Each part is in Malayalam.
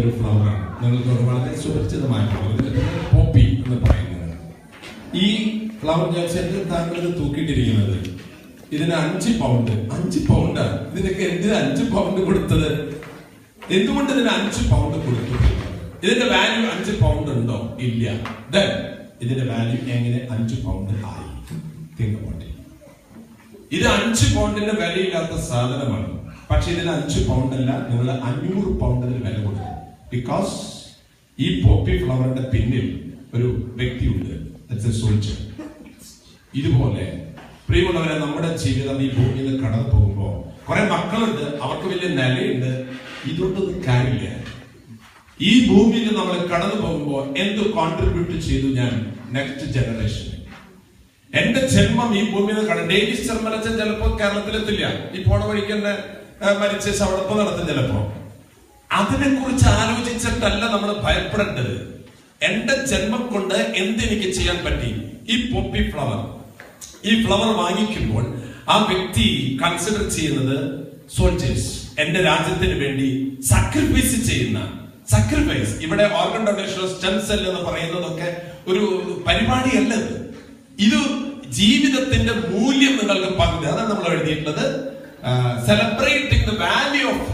ഒരു ഫ്ലവറാണ്. നിങ്ങൾക്ക് വളരെ സുരക്ഷിതമായ ഫ്ലവർ, പോപ്പി എന്ന് പറയുന്നത്. ഈ ഫ്ലവർ ജാക്സൺ താങ്കൾ തൂക്കിയിട്ടിരിക്കുന്നത് ഇതിന് 5 പൗണ്ട്. 5 പൗണ്ടാണ്. ഇതിനൊക്കെ എന്തിന് 5 പൗണ്ട് കൊടുത്തത്? എന്തുകൊണ്ട് ഇതിന് 5 പൗണ്ട് കൊടുത്തു? ഇതിന്റെ വാല്യൂ 5 പൗണ്ട് ഉണ്ടോ? ഇല്ല. ദെൻ ഇതിന്റെ വാല്യൂ എങ്ങനെ 5 പൗണ്ട് ആയി? Think about it. ഇത് 5 പൗണ്ടിന്റെ വിലയില്ലാത്ത സാധനമാണ്. പക്ഷെ ഇതിന് 5 പൗണ്ട് അല്ല, നിങ്ങൾ 500 പൗണ്ടിന് വില കൊടുക്കും. ബിക്കോസ് ഈ പോപ്പി ഫ്ലവറിന്റെ പിന്നിൽ ഒരു വ്യക്തിയുണ്ട്. ഇതുപോലെ പ്രിയമുള്ളവരെ, നമ്മുടെ ജീവിതം ഈ ഭൂമിയിൽ കടന്നു പോകുമ്പോ കുറെ മക്കളുണ്ട്, അവർക്ക് വലിയ നിലയുണ്ട്. ഇതൊന്നും കാര്യമില്ല. ഈ ഭൂമിയിൽ നമ്മൾ കടന്നു പോകുമ്പോൾ എന്ത് കോൺട്രിബ്യൂട്ട് ചെയ്തു ഞാൻ നെക്സ്റ്റ് ജനറേഷന്? എന്റെ ജന്മം ഈ ഭൂമിയിൽ ഡേവിസ് ചെർമലച്ചൻ ചിലപ്പോ കേരളത്തിലെത്തില്ല. ഈ പോണ വഴിക്ക് തന്നെ മരിച്ച ശവടപ്പം നടത്തും ചിലപ്പോ. അതിനെ കുറിച്ച് ആലോചിച്ചിട്ടല്ല നമ്മൾ ഭയപ്പെടേണ്ടത്. എന്റെ ജന്മം കൊണ്ട് എന്തെനിക്ക് ചെയ്യാൻ പറ്റി? ഈ പോപ്പി ഫ്ലവർ, ഈ ഫ്ലവർ വാങ്ങിക്കുമ്പോൾ ആ വ്യക്തി കൺസിഡർ ചെയ്യുന്നത് സോൾജേഴ്സ്, എന്റെ രാജ്യത്തിന് വേണ്ടി സാക്രിഫൈസ് ചെയ്യുന്ന സാക്രിഫൈസ്. ഇവിടെ ഓർഗൻ ഡൊണേഷൻ, സ്റ്റെം സെൽ എന്ന് പറയുന്നതൊക്കെ ഒരു പരിപാടിയല്ല. ഇത് ജീവിതത്തിന്റെ മൂല്യം നിങ്ങൾക്ക് പങ്കിടുക. അതാണ് നമ്മൾ എഴുതിയിട്ടുള്ളത്. Celebrating the value of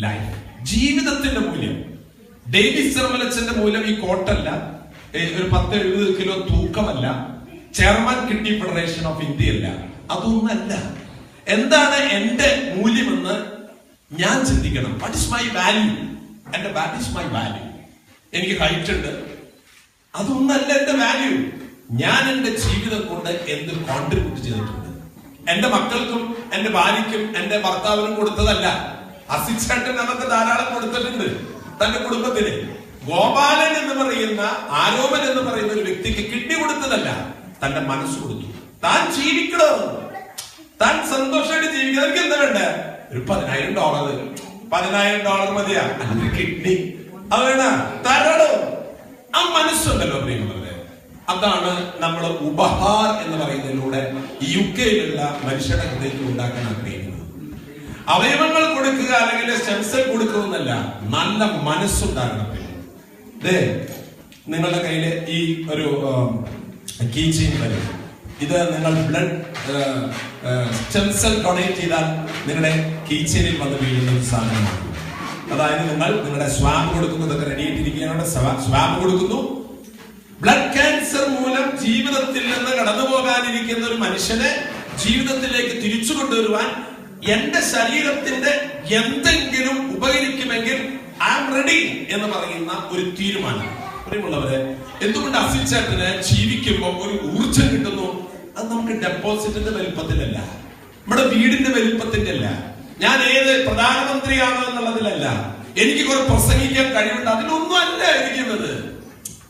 life, ജീവിതത്തിന്റെ മൂല്യം. ഡേവിസ് ചെർമലച്ചന്റെ മൂല്യം ഈ കോട്ടല്ല, ഒരു 10-70 കിലോ തൂക്കമല്ല, chairman Kidney Federation of India അല്ല, അതൊന്നല്ല. എന്താണ് എന്റെ മൂല്യമെന്ന് ഞാൻ ചിന്തിക്കണം. What is my value? എന്റെ വാട്ട് ഇസ് മൈ വാല്യൂ? എനിക്ക് ഹൈറ്റ് ഉണ്ട്, അതൊന്നല്ല എന്റെ വാല്യൂ. ഞാൻ എന്റെ ജീവിതം കൊണ്ട് എന്ത് കോൺട്രിബ്യൂട്ട് ചെയ്തിട്ടുണ്ട്? എന്റെ മക്കൾക്കും എന്റെ ഭാര്യയ്ക്കും എന്റെ ഭർത്താവിനും കൊടുത്തതല്ല. അസിച്ചേട്ടൻ നമുക്ക് ധാരാളം കൊടുത്തിട്ടുണ്ട് തന്റെ കുടുംബത്തിന്. ഗോപാലൻ എന്ന് പറയുന്ന, ആരോപൻ എന്ന് പറയുന്ന ഒരു വ്യക്തിക്ക് കിഡ്നി കൊടുത്തതല്ല, തന്റെ മനസ്സ് കൊടുത്തു. താൻ ജീവിക്കണോ, താൻ സന്തോഷമായിട്ട് ജീവിക്കണം. എനിക്ക് എന്താ വേണ്ട? ഒരു $10,000 മതിയാ? അല്ലെങ്കിൽ കിഡ്നി അത് വേണ തരണോ? ആ മനസ്സുണ്ടല്ലോ പ്രിയമുള്ളവരെ. അതാണ് നമ്മൾ ഉപഹാർ എന്ന് പറയുന്നതിലൂടെ UK മനുഷ്യരുടെ ഹൃദയത്തിൽ ഉണ്ടാക്കാൻ ആഗ്രഹിക്കുന്നത്. അവയവങ്ങൾ കൊടുക്കുക അല്ലെങ്കിൽ സ്റ്റെം സെൽ കൊടുക്കുന്നതല്ല, നല്ല മനസ്സുണ്ടാകണം. നിങ്ങളുടെ കയ്യില് ഈ ഒരു കീ ചെയിൻ വരും. ഇത് നിങ്ങൾ ബ്ലഡ് സ്റ്റെം സെൽ ഡൊണേറ്റ് ചെയ്താൽ നിങ്ങളുടെ കീ ചെയിനിൽ വന്ന് വീഴുന്ന ഒരു സാധനമാണ്. അതായത് നിങ്ങൾ നിങ്ങളുടെ സ്വാബ് കൊടുക്കുന്നതൊക്കെ റെഡി ആയിട്ടിരിക്കുകയാണ്. സ്വാബ് കൊടുക്കുന്നു. ബ്ലഡ് ക്യാൻസർ മൂലം ജീവിതത്തിൽ നിന്ന് കടന്നു പോകാനിരിക്കുന്ന ഒരു മനുഷ്യനെ ജീവിതത്തിലേക്ക് തിരിച്ചു കൊണ്ടുവരുവാൻ എന്റെ ശരീരത്തിന്റെ എന്തെങ്കിലും ഉപകരിക്കുമെങ്കിൽ ഐ ആം റെഡി എന്ന് പറയുന്ന ഒരു തീരുമാനം. പ്രിയമുള്ളവരെ, എന്തുകൊണ്ട് അസിച്ചേട്ടന് ജീവിക്കുമ്പോൾ ഒരു ഊർജം കിട്ടുന്നു? അത് നമുക്ക് ഡെപ്പോസിറ്റിന്റെ വലിപ്പത്തിലല്ല, നമ്മുടെ വീടിന്റെ വലിപ്പത്തിന്റെ അല്ല, ഞാൻ ഏത് പ്രധാനമന്ത്രിയാണോ എന്നുള്ളതിലല്ല, എനിക്ക് കുറെ പ്രസംഗിക്കാൻ കഴിവുണ്ട്, അതിലൊന്നും അല്ല ഇരിക്കുന്നത്.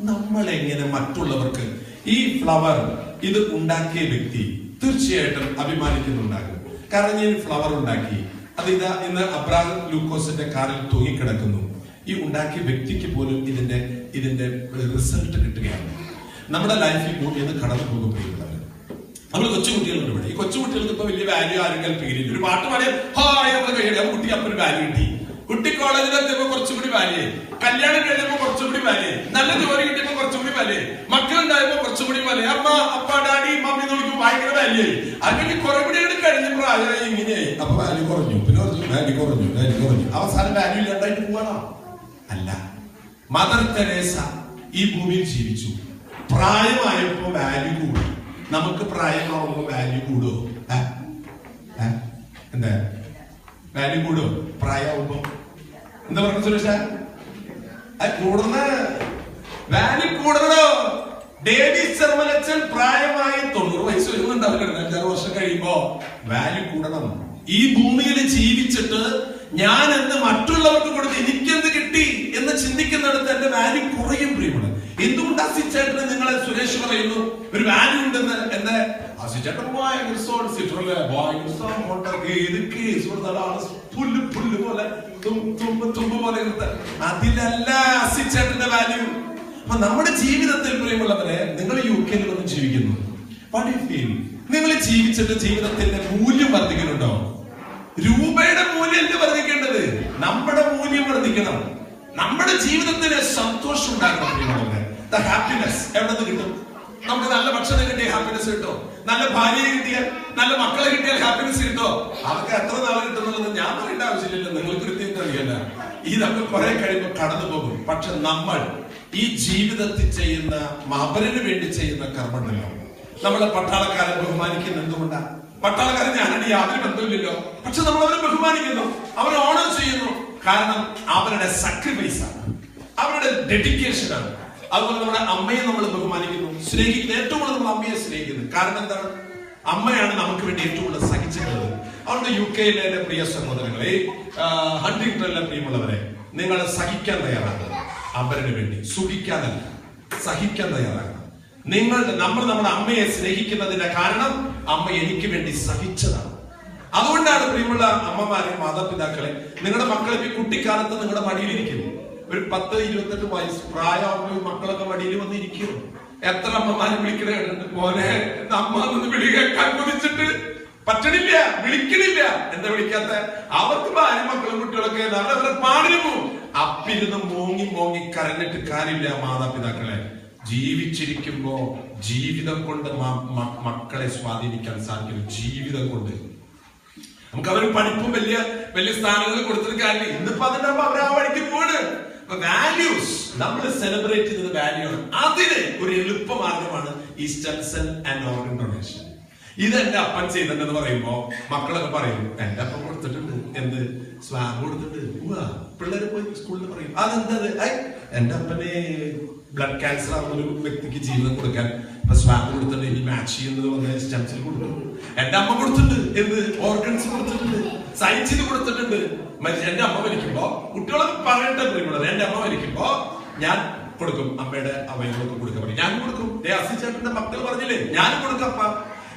നമ്മൾ എങ്ങനെ മറ്റുള്ളവർക്ക് ഈ ഫ്ലവർ ഇത് ഉണ്ടാക്കിയ വ്യക്തി തീർച്ചയായിട്ടും അഭിമാനിക്കുന്നുണ്ടാകും. കാരണം ഞാൻ ഫ്ലവർ ഉണ്ടാക്കി, അത് ഇതാ ഇന്ന് അബ്രാം ലൂക്കോസിന്റെ കാറിൽ തൂങ്ങിക്കിടക്കുന്നു. ഈ ഉണ്ടാക്കിയ വ്യക്തിക്ക് പോലും ഇതിന്റെ റിസൾട്ട് കിട്ടുകയാണ്. നമ്മുടെ ലൈഫിൽ ഭൂമിയിൽ കടന്നു പോകുമ്പോഴുള്ളത് നമ്മൾ കൊച്ചുകുട്ടികളുണ്ട് ഇവിടെ. ഈ കൊച്ചുകുട്ടികൾക്ക് ഇപ്പൊ വലിയ വാല്യൂ ആരും കൽപ്പിക്കില്ല. ഒരു പാട്ട് പാടിയാൽ കുട്ടി അപ്പൊ ഒരു വാല്യൂ കിട്ടി. കുട്ടി കോളേജിലെത്തിയപ്പോ കുറച്ചുകൂടി വാല്യൂ, കല്യാണം കഴിഞ്ഞപ്പോ കുറച്ചുകൂടി വാല്യൂ, നല്ല ജോലി കിട്ടിയപ്പോ കുറച്ചുകൂടി വാല്യൂ, മക്കളുണ്ടായപ്പോ കുറച്ചുകൂടി വാല്യൂ, അമ്മ അപ്പ ഡാഡി മമ്മി നോക്കുമ്പോ ഭയങ്കര വാല്യൂ ആയി. അങ്ങനെ കുറെ കൂടി കഴിഞ്ഞപ്പോ ആയി ഇങ്ങനെയായി. അപ്പൊ വാല്യൂ കുറഞ്ഞു, പിന്നെ വാല്യൂ കുറഞ്ഞു, അവസാനം വാല്യൂ ഇല്ലാണ്ടായിട്ട് പോവാണോ? അല്ല. മദർ തെരേസ ഈ ഭൂമിയിൽ ജീവിച്ചു. പ്രായമായപ്പോ വാല്യൂ കൂടി. നമുക്ക് പ്രായമാവുമ്പോ വാല്യൂ കൂടുമോ? എന്താ വാല്യൂ കൂടുമോ പ്രായമാവുമ്പോ? എന്താ പറഞ്ഞ സുരേഷ? കൂടുന്ന വാല്യൂ കൂടണോ? ഡേവിസ് ചെർമലച്ചൻ പ്രായമായി 90 വയസ്സ് വരുന്നുണ്ടാവില്ല. 5-6 വർഷം കഴിയുമ്പോ വാല്യൂ കൂടണം. ഈ ഭൂമിയിൽ ജീവിച്ചിട്ട് ഞാൻ എന്ന് മറ്റുള്ളവർക്ക് കൊടുത്ത് എനിക്കെന്ത് കിട്ടി എന്ന് ചിന്തിക്കുന്നിടത്ത് എന്റെ വാല്യൂ കുറയും. പ്രിയമുള്ള, എന്തുകൊണ്ട് അസിച്ചേട്ടന് നിങ്ങളെ സുരേഷ് പറയുന്നു ഒരു വാല്യൂ ഉണ്ടെന്ന്? എന്റെ അസിച്ചേട്ടൻ പുല്ല് പോലെ തുമ്പ് പോലെ അതിലല്ല അസിച്ചേട്ടന്റെ വാല്യൂ. അപ്പൊ നമ്മുടെ ജീവിതത്തിൽ പ്രിയമുള്ളവരെ, നിങ്ങൾ UK വന്ന് ജീവിക്കുന്നു. നിങ്ങൾ ജീവിച്ചിട്ട് ജീവിതത്തിന്റെ മൂല്യം വർദ്ധിക്കുന്നുണ്ടോ? രൂപയുടെ മൂല്യം വർദ്ധിക്കേണ്ടത്, നമ്മുടെ മൂല്യം വർദ്ധിക്കണം. നമ്മുടെ ജീവിതത്തിന് സന്തോഷം ഉണ്ടാക്കണം. ഹാപ്പിനെസ് എവിടെ നിന്ന് കിട്ടും? നമുക്ക് നല്ല ഭക്ഷണം കിട്ടിയ ഹാപ്പിനെസ് കിട്ടോ? നല്ല ഭാര്യയെ കിട്ടിയാൽ, നല്ല മക്കളെ കിട്ടിയാൽ ഹാപ്പിനെസ് കിട്ടോ? അതൊക്കെ എത്ര നാളെ കിട്ടുന്നുള്ളത് ഞാൻ പറയേണ്ട ആവശ്യമില്ലല്ലോ, നിങ്ങൾക്ക് കൃത്യമായിട്ട് അറിയല്ല. ഇതൊക്കെ കുറെ കഴിയുമ്പോൾ കടന്നു പോകും. പക്ഷെ നമ്മൾ ഈ ജീവിതത്തിൽ ചെയ്യുന്ന അവരിന് വേണ്ടി ചെയ്യുന്ന കർമ്മങ്ങളോ, നമ്മളെ പട്ടാളക്കാരെ ബഹുമാനിക്കുന്ന എന്തുകൊണ്ടാണ്? പട്ടാളക്കാരൻ ഞാനടി യാതൊരു ബന്ധമില്ലല്ലോ, പക്ഷെ നമ്മൾ അവരെ ബഹുമാനിക്കുന്നു, അവരെ ഓണർ ചെയ്യുന്നു. കാരണം അവരുടെ സാക്രിഫൈസ് ആണ്, അവരുടെ ഡെഡിക്കേഷൻ ആണ്. അതുപോലെ നമ്മുടെ അമ്മയെ നമ്മൾ ബഹുമാനിക്കുന്നു, സ്നേഹിക്കുന്നു. ഏറ്റവും കൂടുതൽ നമ്മൾ അമ്മയെ സ്നേഹിക്കുന്നു. കാരണം എന്താണ്? അമ്മയാണ് നമുക്ക് വേണ്ടി ഏറ്റവും കൂടുതൽ സഹിച്ചിട്ടുള്ളത്. അതുകൊണ്ട് UK-യിലെ എന്റെ പ്രിയ സഹോദരങ്ങളെ, ഹണ്ടിങ്ടണിലെ പ്രിയമുള്ളവരെ, നിങ്ങൾ സഹിക്കാൻ തയ്യാറാകുക. അവരുടെ വേണ്ടി സുഖിക്കാനല്ല, സഹിക്കാൻ തയ്യാറാകുക. നമ്മൾ നമ്മുടെ അമ്മയെ സ്നേഹിക്കുന്നതിന്റെ കാരണം അമ്മ എനിക്ക് വേണ്ടി സഹിച്ചതാണ്. അതുകൊണ്ടാണ് പ്രിയമുള്ള അമ്മമാരെ, മാതാപിതാക്കളെ, നിങ്ങളുടെ മക്കളെ ഈ കുട്ടിക്കാലത്ത് നിങ്ങളുടെ മടിയിലിരിക്കുന്നു. ഒരു 10-28 വയസ്സ് പ്രായമാകുമ്പോൾ മക്കളൊക്കെ മടിയിൽ വന്നിരിക്കും. എത്ര അമ്മമാരെ വിളിക്കണുണ്ട്, മോനെ അമ്മ ഒന്ന് വിളി കേൾക്കാൻ കൊതിച്ചിട്ട് പറ്റണില്ല, വിളിക്കണില്ല. എന്താ വിളിക്കാത്ത? അവർക്ക് ഭാര്യ മക്കളും കുട്ടികളൊക്കെ അവരവരെ പാടിന് പോവും. അപ്പിരുന്ന് മോങ്ങി കരഞ്ഞിട്ട് കാര്യമില്ല. മാതാപിതാക്കളെ, ജീവിച്ചിരിക്കുമ്പോ ജീവിതം കൊണ്ട് മക്കളെ സ്വാധീനിക്കാൻ സാധിക്കും. ജീവിതം കൊണ്ട് നമുക്ക് അവർ പഠിപ്പും വലിയ വലിയ സ്ഥാനങ്ങൾ കൊടുത്തിട്ട് കാര്യമില്ല. ഇന്നിപ്പോ അതിന്റെ അവർ ആ വഴിക്ക് പോണ്. വാല്യൂസ് നമ്മൾ സെലിബ്രേറ്റ് ചെയ്തത് വാല്യൂ ആണ്. അതിന് ഒരു എളുപ്പമാർഗമാണ് ഈ stem cell and organ donation. ഇത് എന്റെ അപ്പൻ ചെയ്തിട്ടുണ്ടെന്ന് പറയുമ്പോ മക്കളൊക്കെ പറയും, എന്റെ അപ്പൻ കൊടുത്തിട്ടുണ്ട്. എന്ത്? സ്വാബ് കൊടുത്തിട്ടുണ്ട്. പിള്ളേര് പോയി സ്കൂളിൽ പറയും, അതെന്തത്? എന്റെ അപ്പനെ ബ്ലഡ് ക്യാൻസർ ആവുന്ന ഒരു വ്യക്തിക്ക് ജീവിതം കൊടുക്കാൻ സ്വാബ് കൊടുത്തിട്ടുണ്ട്, ഇനി മാച്ച് ചെയ്യുന്നത് വന്ന് സ്റ്റെം സെൽ കൊടുക്കും. എന്റെ അമ്മ കൊടുത്തിട്ടുണ്ട്. എന്ത്? ഓർഗൻസ് കൊടുത്തിട്ടുണ്ട്, സയൻസ് ചെയ്ത് കൊടുത്തിട്ടുണ്ട്. എന്റെ അമ്മ മരിക്കുമ്പോ കുട്ടികളൊക്കെ പറയട്ടെ പ്രിയമുള്ളത്, എന്റെ അമ്മ മരിക്കുമ്പോ ഞാൻ കൊടുക്കും, അമ്മയുടെ അവയവങ്ങളൊക്കെ കൊടുക്കാൻ പറയും, ഞാൻ കൊടുക്കും. അസിച്ചേട്ടന്റെ മക്കൾ പറഞ്ഞില്ലേ, ഞാനും കൊടുക്കപ്പ.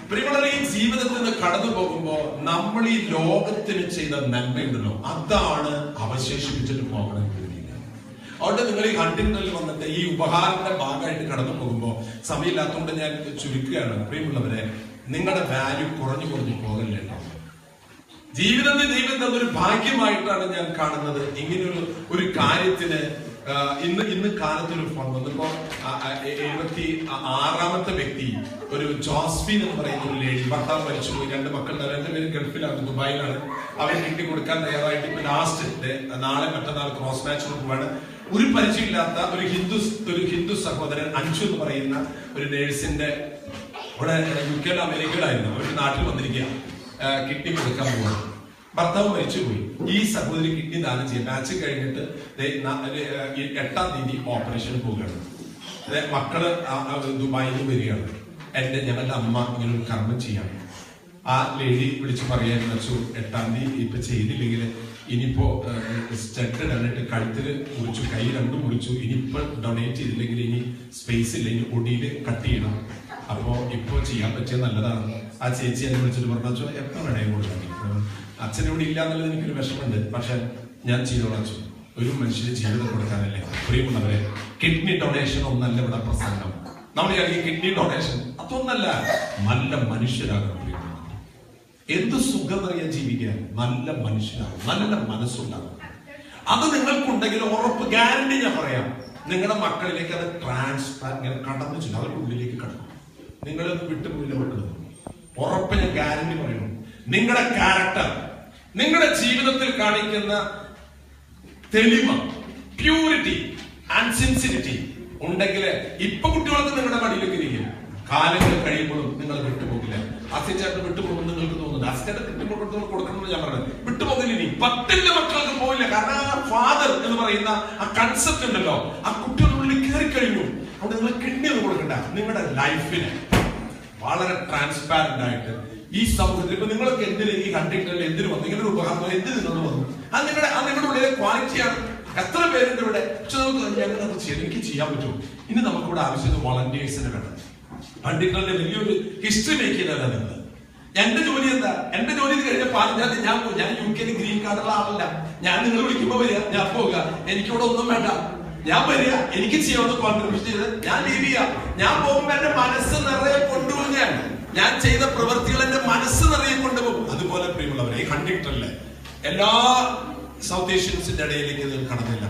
പ്രിയമുള്ളവരെ, ഈ ജീവിതത്തിൽ നിന്ന് കടന്നു പോകുമ്പോ നമ്മൾ ഈ ലോകത്തിന് ചെയ്ത നന്മയുണ്ടല്ലോ, അതാണ് അവശേഷിപ്പിച്ചിട്ട് പോകണം. അതുകൊണ്ട് നിങ്ങൾ ഈ ഹണ്ടിങ്ടണിൽ വന്നിട്ട് ഈ ഉപഹാരത്തിന്റെ ഭാഗമായിട്ട് കടന്നു പോകുമ്പോ, സമയമില്ലാത്തതുകൊണ്ട് ഞാൻ ചുരുക്കുകയാണ്. പ്രിയമുള്ളവരെ, നിങ്ങളുടെ വാല്യൂ കുറഞ്ഞു പോകല്ലേ. ജീവിതം ഒരു ഭാഗ്യമായിട്ടാണ് ഞാൻ കാണുന്നത്. ഇങ്ങനൊരു ഒരു കാര്യത്തിന് ഇന്ന് കാലത്തൊരു ഫണ്ട് വന്നപ്പോ 76ാമത്തെ വ്യക്തി, ഒരു ജോസ്ഫിൻ എന്ന് പറയുന്ന ഒരു ലേഡി, ഭർത്താവ് മരിച്ചുപോയി, 2 മക്കളുടെ 2 പേര് ഗൾഫിലാണ്, ദുബായിലാണ്. അവർ കിട്ടി കൊടുക്കാൻ തയ്യാറായിട്ട് ഇപ്പൊ ലാസ്റ്റ് നാളെ മറ്റന്നാൾ ക്രോസ് മാച്ചിന് പോവാണ്. ഒരു പരിചയമില്ലാത്ത ഒരു ഹിന്ദു സഹോദരൻ അഞ്ചു എന്ന് പറയുന്ന ഒരു നേഴ്സിന്റെ, ഇവിടെ UK-യിലും അമേരിക്കയിലായിരുന്നു, അവർ നാട്ടിൽ വന്നിരിക്കുക, കിഡ്നി കൊടുക്കാൻ പോവാണ്. ഭർത്താവ് മരിച്ചുപോയി. ഈ സഹോദരി കിഡ്നി ദാനം ചെയ്യാം. മാച്ച് കഴിഞ്ഞിട്ട് 8-ാം തീയതി ഓപ്പറേഷൻ പോവുകയാണ്. മക്കള് ദുബായിൽ നിന്ന് വരികയാണ്. ഞങ്ങളുടെ അമ്മ ഇങ്ങനെ ഒരു കർമ്മം ചെയ്യാണ്. ആ ലേഡി വിളിച്ച് പറയാൻ വെച്ചു, 8-ാം തീയതി ഇപ്പൊ ചെയ്തില്ലെങ്കിൽ ഇനിയിപ്പോ സ്റ്റഡ് ഇടാനായിട്ട് കഴുത്തില് മുറിച്ചു, കൈ 2 മുറിച്ചു, ഇനിയിപ്പോ ഡൊണേറ്റ് ചെയ്തില്ലെങ്കിൽ ഇനി സ്പേസ് ഇല്ല, ഇനി ഒടിയില് കട്ട് ചെയ്യണം. അപ്പോ ഇപ്പൊ ചെയ്യാൻ പറ്റിയത് നല്ലതാണ്. ആ ചേച്ചി എന്നെ വിളിച്ചിട്ട് പറഞ്ഞു, എപ്പോ വേണേലും കൊടുക്കാൻ, അച്ഛനിവിടെ ഇല്ല എന്നുള്ളത് എനിക്കൊരു വിഷമമുണ്ട്, പക്ഷെ ഞാൻ ചെയ്തോളാം. ഒരു മനുഷ്യന് ജീവിതം കൊടുക്കാനല്ലേ. പ്രിയമുള്ളവരെ, കിഡ്നി ഡൊണേഷൻ ഒന്നല്ല ഇവിടെ പ്രസംഗം. നമ്മൾ ഈ കിഡ്നി ഡൊണേഷൻ അതൊന്നല്ല, നല്ല മനുഷ്യരാകണം. എന്ത് സുഖം അറിയാൻ ജീവിക്കാൻ, നല്ല മനുഷ്യരാകും, നല്ല മനസ്സുണ്ടാകും. അത് നിങ്ങൾക്കുണ്ടെങ്കിൽ ഉറപ്പ്, ഗ്യാരണ്ടി ഞാൻ പറയാം, നിങ്ങളുടെ മക്കളിലേക്ക് അത് ട്രാൻസ്ഫർ ഇങ്ങനെ കടന്നു ചെല്ലും, അവരുടെ ഉള്ളിലേക്ക് കടക്കും. നിങ്ങളത് വിട്ടുപോയില്ല മക്കൾ, ഉറപ്പ് ഞാൻ ഗ്യാരണ്ടി പറയുന്നു. നിങ്ങളുടെ ക്യാരക്ടർ, നിങ്ങളുടെ ജീവിതത്തിൽ കാണിക്കുന്ന തെളിമ, പ്യൂരിറ്റി ആൻഡ് സിൻസിരിറ്റി ഉണ്ടെങ്കിൽ ഇപ്പൊ കുട്ടികൾക്ക് നിങ്ങളുടെ മടിയിലേക്ക് ഇരിക്കും. കാലങ്ങൾ കഴിയുമ്പോഴും നിങ്ങൾ വിട്ടുപോകില്ല. അസിച്ചേട്ടൻ വിട്ടുപോകും നിങ്ങൾക്ക് തോന്നുന്നത്, അസിച്ചേട്ടൻ വിട്ടുപോകുന്നത് കൊടുക്കണമെന്ന് ഞാൻ പറഞ്ഞത്, വിട്ടുപോകില്ല. ഇനി 10 മക്കൾക്ക് പോയില്ല. കാരണം ആ ഫാദർ എന്ന് പറയുന്ന ആ കൺസെപ്റ്റ് ഉണ്ടല്ലോ, ആ കുട്ടികളുള്ളിൽ കയറി കഴിഞ്ഞു. അവിടെ നിങ്ങൾ കിഡ്നി ഒന്നും കൊടുക്കണ്ട. നിങ്ങളുടെ ലൈഫിന് വളരെ ട്രാൻസ്പാരന്റ് ആയിട്ട് ഈ സമൂഹത്തിൽ ഇപ്പൊ നിങ്ങളൊക്കെ എന്തിന് ഈ ഹണ്ടിങ്ടണിൽ എന്തിനു വന്നു, ഇങ്ങനെ ഒരു ഉപഹാരം എന്തിന് നിങ്ങൾ വന്നു, അത് നിങ്ങളുടെ ഉള്ളിലെ ക്വാളിറ്റിയാണ്. എത്ര പേരുണ്ട് ഇവിടെ? പക്ഷെ നമുക്ക് എനിക്ക് ചെയ്യാൻ പറ്റുമോ? ഇനി നമുക്കിവിടെ ആവശ്യം വോളണ്ടിയേഴ്സിനെ വേണം. ഹണ്ടിങ്ടണിന്റെ വലിയൊരു ഹിസ്റ്ററി മേക്ക് ചെയ്തല്ല നിങ്ങൾ. എന്റെ ജോലി എന്താ? എന്റെ ജോലി കഴിഞ്ഞ ഞാൻ UK-യിൽ ഗ്രീൻ കാർഡുള്ള ആളല്ല. ഞാൻ നിങ്ങൾ വിളിക്കുമ്പോ വരിക, ഞാൻ പോവുക, എനിക്കിവിടെ ഒന്നും വേണ്ട, ഞാൻ വരിക, എനിക്ക് ചെയ്യാവുന്ന കോൺട്രിബ്യൂഷൻ ചെയ്ത് ഞാൻ ലീവ് ചെയ്യാം. ഞാൻ പോകുമ്പോ എന്റെ മനസ്സ് നിറയെ കൊണ്ടുപോകും. ഞാൻ ചെയ്ത പ്രവൃത്തികൾ എന്റെ മനസ്സ് നിറയെ കൊണ്ടുപോകും. അതുപോലെ പ്രിയമുള്ളവരെ, ഈ ഹണ്ടിങ്ടണിലെ എല്ലാ സൗത്ത് ഏഷ്യൻസിന്റെ ഇടയിലേക്ക് കടന്നില്ല.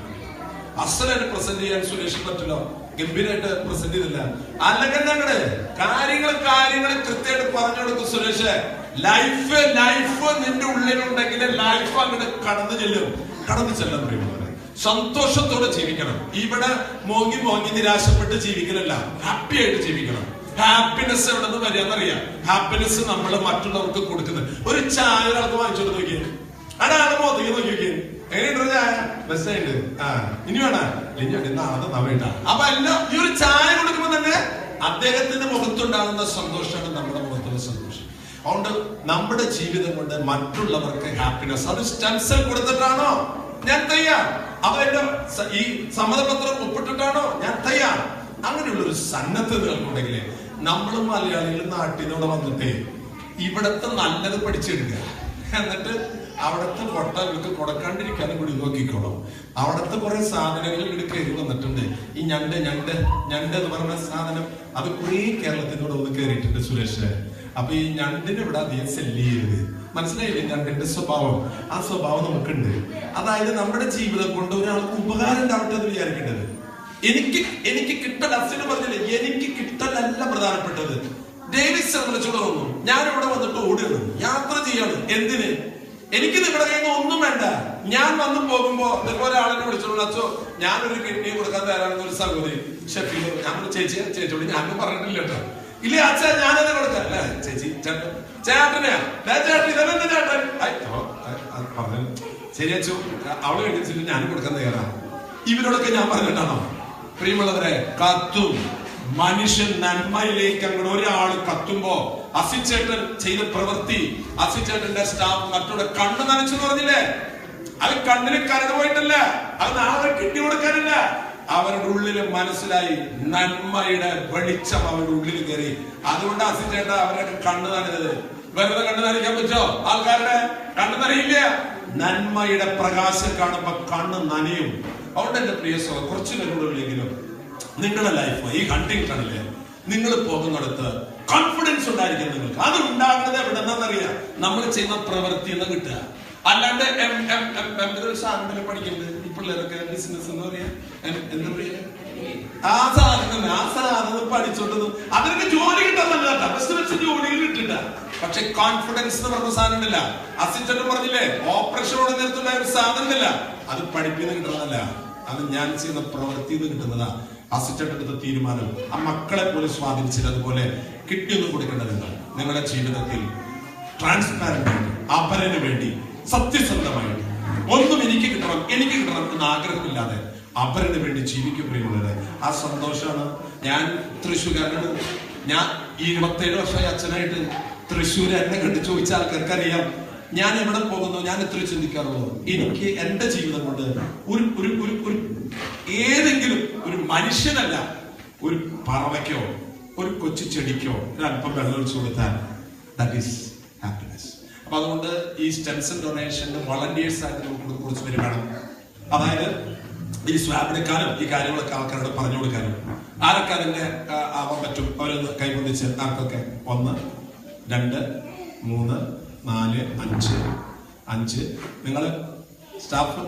അസലായിട്ട് പ്രസന്റ് ചെയ്യാൻ സുരേഷിന് പറ്റില്ല, ഗംഭീരമായിട്ട് പ്രസന്റ് ചെയ്തില്ല. അല്ലെങ്കിൽ ഞങ്ങള് കാര്യങ്ങൾ കൃത്യമായിട്ട് പറഞ്ഞു കൊടുക്കും. സുരേഷ്, ലൈഫ് നിന്റെ ഉള്ളിലുണ്ടെങ്കിൽ ലൈഫ് അങ്ങോട്ട് കടന്നു ചെല്ലാൻ പ്രിയമുള്ളവരെ. സന്തോഷത്തോടെ ജീവിക്കണം. ഇവിടെ മോങ്ങി നിരാശപ്പെട്ട് ജീവിക്കലല്ല, ഹാപ്പി ആയിട്ട് ജീവിക്കണം. ഹാപ്പിനെസ് എവിടെ നിന്ന് വരികയെന്നറിയാം. ഹാപ്പിനെസ് നമ്മൾ മറ്റുള്ളവർക്ക് കൊടുക്കുന്നത്. ഒരു ചായ ഒരാൾക്ക് വാങ്ങിച്ചോണ്ട് നോക്കിയേ, അതാണ് മോത്തേക്ക് നോക്കി എങ്ങനെയുണ്ട് ചായ? ബെസ്റ്റായിട്ട്. ഇനി വേണ്ട വേണ്ട. അപ്പൊ എല്ലാം ഈ ഒരു ചായ കൊടുക്കുമ്പോ തന്നെ അദ്ദേഹത്തിന്റെ മുഖത്തുണ്ടാകുന്ന സന്തോഷമാണ് നമ്മുടെ മുഖത്തുള്ള സന്തോഷം. അതുകൊണ്ട് നമ്മുടെ ജീവിതം കൊണ്ട് മറ്റുള്ളവർക്ക് ഹാപ്പിനെസ്, അത് സ്റ്റെൻസിൽ കൊടുത്തിട്ടാണോ ഞാൻ തയ്യാർ, അപ്പൊ എന്റെ ഈ സമ്മതപത്രം ഒപ്പിട്ടിട്ടാണോ ഞാൻ തയ്യാർ, അങ്ങനെയുള്ള ഒരു സന്നദ്ധത നിങ്ങൾക്കുണ്ടെങ്കിൽ നമ്മൾ മലയാളികൾ നാട്ടിൽ നിന്നോട് വന്നിട്ടേ ഇവിടത്തെ നല്ലത് പഠിച്ചെടുക്കുക. എന്നിട്ട് അവിടുത്തെ പൊട്ട ഇവർക്ക് കൊടുക്കാണ്ടിരിക്കാനും കൂടി നോക്കിക്കോളും. അവിടുത്തെ കുറെ സാധനങ്ങൾ ഇവിടെ കയറി വന്നിട്ടുണ്ട്. ഈ ഞണ്ട് എന്ന് പറഞ്ഞ സാധനം അത് കുറേ കേരളത്തിനോട് ഒന്ന് കയറിയിട്ടുണ്ട് സുരേഷ്. അപ്പൊ ഈ ഞണ്ടിന് ഇവിടെ അധികം സെല്ല് ചെയ്യരുത്. മനസ്സിലായില്ലേ ഞണ്ടിന്റെ സ്വഭാവം? ആ സ്വഭാവം നമുക്കുണ്ട്. അതായത് നമ്മുടെ ജീവിതം കൊണ്ട് ഒരാൾക്ക് ഉപകാരം ഉണ്ടാവട്ടെ എന്ന് വിചാരിക്കേണ്ടത്. എനിക്ക് കിട്ടൽ, അച്ഛന് പറഞ്ഞില്ലേ, എനിക്ക് കിട്ടലല്ല പ്രധാനപ്പെട്ടത്. ഡേവിസ് വിളിച്ചോട് വന്നു, ഞാൻ ഇവിടെ വന്നിട്ട് ഓടുകയാണ്, യാത്ര ചെയ്യാണ്. എന്തിന്? എനിക്ക് നിങ്ങളുടെ കയ്യിൽ നിന്ന് ഒന്നും വേണ്ട. ഞാൻ വന്നു പോകുമ്പോ നിങ്ങൾ ഒരാളെന്നെ വിളിച്ചോളൂ, അച്ഛോ ഞാനൊരു കിഡ്നി കൊടുക്കാൻ തരാണെന്ന് ഒരു സഹോദരി ഷെഫീൽ, ഞാൻ ചേച്ചിയോട് ഞാനും പറഞ്ഞിട്ടില്ല കേട്ടോ. ഇല്ല അച്ഛാ ഞാനെന്നെ കൊടുക്കാം. അല്ലേ ചേച്ചി ചേട്ടനെയാ ചേട്ടൻ ഇതന്നെ ചേട്ടൻ പറഞ്ഞു. ശരി അച്ഛോ, അവള് കഴിച്ചിട്ട് ഞാനും കൊടുക്കാൻ തയ്യാറാ. ഇവരോടൊക്കെ ഞാൻ പറഞ്ഞിട്ടാണോ? പ്രിയമുള്ളവരെ, കത്തും മനുഷ്യൻ നന്മയിലേക്ക് അങ്ങോട്ട് ഒരാൾ കത്തുമ്പോ അസിച്ചേട്ടൻ ചെയ്ത പ്രവൃത്തി, അസിച്ചേട്ടന്റെ സ്റ്റാഫ് മറ്റുള്ള കണ്ണ് നനച്ചെന്ന് പറഞ്ഞില്ലേ, അത് കണ്ണിന് കരട് പോയിട്ടല്ല, അത് നാളെ കിട്ടി കൊടുക്കാനില്ല. അവരുടെ ഉള്ളില് മനസ്സിലായി നന്മയുടെ വെളിച്ചം അവരുടെ ഉള്ളിൽ കയറി. അതുകൊണ്ട് അസിച്ചേട്ട അവരുടെ കണ്ണ് നനഞ്ഞത്. വെറുതെ കണ്ണ് നനയ്ക്കാൻ പറ്റോ? ആൾക്കാരുടെ കണ്ണ് നനയില്ല. നന്മയുടെ പ്രകാശം കാണുമ്പോ കണ്ണ് നനയും. അതുകൊണ്ട് എന്റെ പ്രിയ സുഹൃത്ത്, കുറച്ചു പേരുള്ളെങ്കിലും നിങ്ങളുടെ ലൈഫ് ഈ ഹണ്ടിങ്ടണില് നിങ്ങൾ പോകുന്നിടത്ത് കോൺഫിഡൻസ് ഉണ്ടായിരിക്കും നിങ്ങൾക്ക്. അത് ഉണ്ടാകുന്നത് എവിടെന്നറിയാം, നമ്മൾ ചെയ്യുന്ന പ്രവൃത്തി എന്ന് കിട്ടുക. അല്ലാണ്ട് സാധനം പഠിക്കുന്നത് ഈ പിള്ളേരൊക്കെ ബിസിനസ് എന്ന് പറയാ, എന്താ പറയാ, ആ സാധനം പഠിച്ചോണ്ടത് അതിനൊക്കെ ജോലി കിട്ടാന്നല്ല, ബിസിനസ് ജോലികൾ കിട്ടില്ല. പക്ഷെ കോൺഫിഡൻസ് എന്ന് പറഞ്ഞ സാധനം ഉണ്ടല്ല, അസിസ്റ്റന്റ് പറഞ്ഞില്ലേ, ഓപ്പറേഷനോട് നേരത്തുള്ള ഒരു സാധനം ഇല്ല, അത് പഠിപ്പിന്ന് കിട്ടുന്നതല്ല, അത് ഞാൻ ചെയ്യുന്ന പ്രവൃത്തിന്ന് കിട്ടുന്നതാ. അസിസ്റ്റന്റ് എടുത്ത തീരുമാനം ആ മക്കളെ പോലും സ്വാധീനിച്ചത്. അതുപോലെ കിട്ടിയൊന്നും കൊടുക്കേണ്ടത് നിങ്ങളുടെ ജീവിതത്തിൽ ട്രാൻസ്പാരന്റ് ആയിട്ട്, അപരന് വേണ്ടി സത്യസന്ധമായിട്ട്, ഒന്നും എനിക്ക് കിട്ടണം എന്ന് ആഗ്രഹമില്ലാതെ അപരന് വേണ്ടി ജീവിക്കും പ്രിയമുള്ളത്. ആ സന്തോഷമാണ്. ഞാൻ തൃശ്ശൂർക്കാരനാണ്. ഞാൻ 27 വർഷമായി അച്ഛനായിട്ട് തൃശ്ശൂർ എന്നെ കണ്ട് ചോദിച്ച ആൾക്കാർക്ക് അറിയാം ഞാൻ എവിടെ പോകുന്നു, ഞാൻ എത്ര ചിന്തിക്കാറുള്ളൂ. എനിക്ക് എന്റെ ജീവിതം കൊണ്ട് ഒരു ഏതെങ്കിലും ഒരു മനുഷ്യനല്ല, ഒരു പറവയ്ക്കോ ഒരു കൊച്ചു ചെടിക്കോ ഒരല്പം വെള്ളം ഒഴിച്ചു കൊടുത്താൽ ദാറ്റ് ഈസ് ഹാപ്പിനെസ്. അപ്പൊ അതുകൊണ്ട് ഈ സ്റ്റെം സെൽ ഡൊണേഷന് വളണ്ടിയേഴ്സ് ആയിട്ട് നമുക്ക് കുറച്ച് പേര് വേണം. അതായത് ഈ സ്വാബ് എടുക്കാനും ഈ കാര്യങ്ങളൊക്കെ ആൾക്കാരോട് പറഞ്ഞു കൊടുക്കാനും. ആരൊക്കെ അതിന്റെ ആവാൻ പറ്റും അവരൊന്ന് കൈബന്ധിച്ച് ആർക്കൊക്കെ? 1 2 3 4 5 നിങ്ങൾ സ്റ്റാഫ്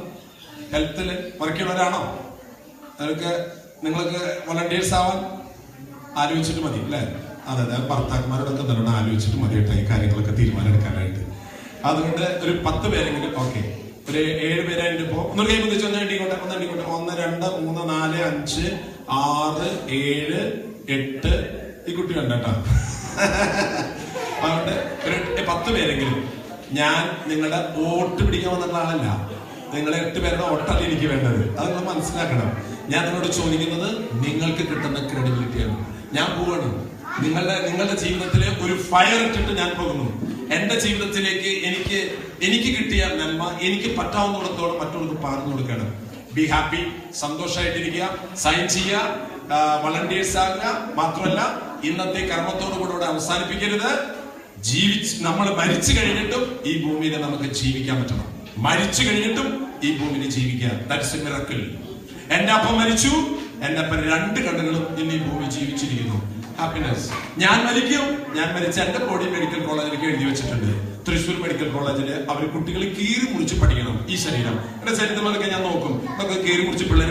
ഹെൽത്തില് വർക്കുള്ളവരാണോ? അതൊക്കെ നിങ്ങൾക്ക് വളണ്ടിയേഴ്സ് ആവാൻ ആലോചിച്ചിട്ട് മതി അല്ലേ? അതെ, ഭർത്താക്കന്മാരോടൊക്കെ നല്ലോണം ആലോചിച്ചിട്ട് മതി കേട്ടോ ഈ കാര്യങ്ങളൊക്കെ തീരുമാനം എടുക്കാനായിട്ട്. അതുകൊണ്ട് ഒരു 10 പേരെങ്കിലും, ഓക്കെ, ഒരു 7 പേരായിട്ട് ഇപ്പോ ഒന്നൊരു കൈ ബന്ധിച്ച് ഒന്നടിക്കോട്ടെ 1 2 3 4 5 6 7 8 ഈ കുട്ടി ഉണ്ട് കേട്ടോ. അതുകൊണ്ട് ഒരു 10 പേരെങ്കിലും. ഞാൻ നിങ്ങളുടെ വോട്ട് പിടിക്കാൻ വന്നിട്ടുള്ള ആളല്ല, നിങ്ങളെ 8 പേരുടെ വോട്ടല്ല എനിക്ക് വേണ്ടത്. അത് നിങ്ങൾ മനസ്സിലാക്കണം. ഞാൻ നിങ്ങളോട് ചോദിക്കുന്നത് നിങ്ങൾക്ക് കിട്ടുന്ന ക്രെഡിബിലിറ്റിയാണ്. ഞാൻ പോവാണ് നിങ്ങളുടെ ജീവിതത്തിലെ ഒരു ഫയർ ഇട്ടിട്ട് ഞാൻ പോകുന്നു. എന്റെ ജീവിതത്തിലേക്ക് എനിക്ക് കിട്ടിയ നന്മ എനിക്ക് പറ്റാവുന്നിടത്തോളം മറ്റുള്ളവർക്ക് പകർന്നു കൊടുക്കണം. ബി ഹാപ്പി, സന്തോഷമായിട്ടിരിക്കുക, സൈൻ ചെയ്യുക, വളണ്ടിയേഴ്സ് ആകുക. മാത്രമല്ല ഇന്നത്തെ കർമ്മത്തോടു കൂടെ അവസാനിപ്പിക്കരുത്. നമ്മൾ മരിച്ചു കഴിഞ്ഞിട്ടും ഈ ഭൂമിയിൽ നമുക്ക് ജീവിക്കാൻ പറ്റണം. മരിച്ചു കഴിഞ്ഞിട്ടും ഈ ഭൂമിയിൽ ജീവിക്കുക. That's A miracle. എന്റെ അപ്പം മരിച്ചു, എന്റെ അപ്പം 2 കണ്ണുകളും ഇന്ന് ഈ ഭൂമി ജീവിച്ചിരിക്കുന്നു. ഹാപ്പിനെസ്. ഞാൻ മരിക്കും, ഞാൻ മരിച്ച എന്റെ ബോഡി മെഡിക്കൽ കോളേജിലേക്ക് എഴുതി വെച്ചിട്ടുണ്ട്. തൃശ്ശൂർ മെഡിക്കൽ കോളേജില് അവർ കുട്ടികൾ കീറി മുറിച്ച് പഠിക്കണം. ഈ ശരീരം എന്റെ ശരീരത്തിലൊക്കെ ഞാൻ നോക്കും, അതൊക്കെ കീറി മുറിച്ച് പിള്ളേർ